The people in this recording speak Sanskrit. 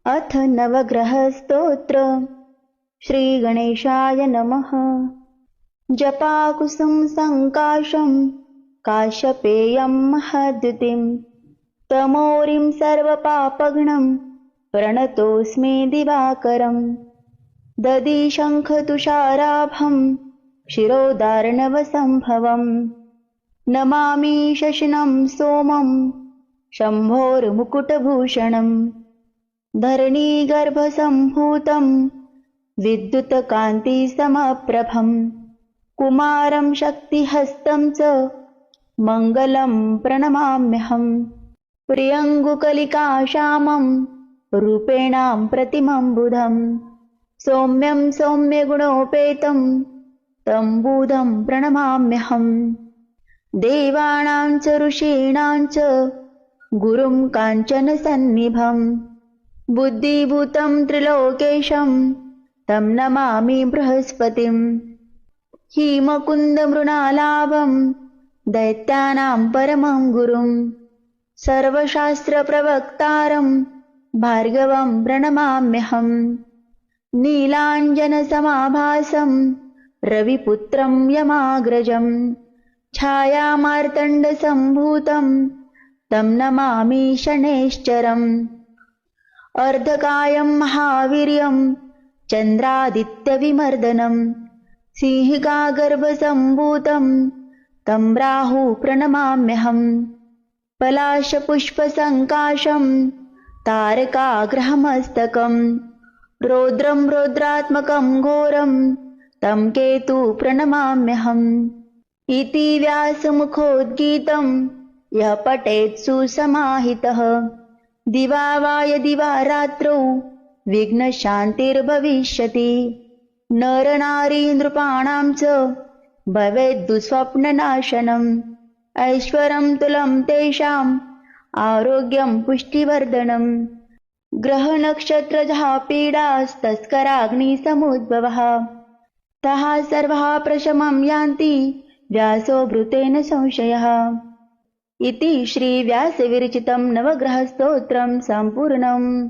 अथ नवग्रहस्तोत्र। श्रीगणेशाय नमः। जपाकुसुम संकाशं काश्यपेयं महद्युतिं तमोरिं सर्वपापघ्नं प्रणतोऽस्मि दिवाकरं। दधिशङ्खतुषाराभं शिरोदार्णवसम्भवं नमामि शशिनं सोमं शम्भोर्मुकुटभूषणम्। धरणीगर्भसम्भूतं विद्युत्कान्तिसमप्रभं कुमारं शक्तिहस्तं च मङ्गलं प्रणमाम्यहम्। प्रियङ्गुकलिकाश्यामं रूपेणां प्रतिमं बुधं सौम्यं सौम्यगुणोपेतं तं बुधं प्रणमाम्यहम्। देवानां च ऋषीणां च गुरुं काञ्चनसन्निभं बुद्धिभूतं त्रिलोकेशं तं नमामि बृहस्पतिम्। हिमकुन्दमृणालाभं दैत्यानां परमं गुरुं सर्वशास्त्रप्रवक्तारं भार्गवं प्रणमाम्यहम्। नीलाञ्जनसमाभासं रविपुत्रं यमाग्रजं छायामार्तण्डसम्भूतं तं नमामि शनैश्चरम्। अर्धकायं महावीर्यं चन्द्रादित्यविमर्दनं सिंहिकागर्भसम्भूतं तं राहु प्रणमाम्यहम्। पलाशपुष्पसङ्काशं तारकाग्रहमस्तकं रौद्रं रौद्रात्मकं घोरं तं केतु प्रणमाम्यहम्। इति व्यासमुखोद्गीतं यः पठेत् सुसमाहितः दिवा वा यदि वा रात्रौ विघ्नशान्तिर्भविष्यति। नरनारी नृपाणां च भवेत् दुःस्वप्ननाशनम् ऐश्वर्यं तुलं तेषाम् आरोग्यं पुष्टिवर्धनम्। ग्रहनक्षत्रजः पीडास्तस्कराग्निसमुद्भवः तः सर्वः प्रशमं यान्ति व्यासो भृतेन संशयः। इति श्रीव्यासविरचितं नवग्रहस्तोत्रं सम्पूर्णम्।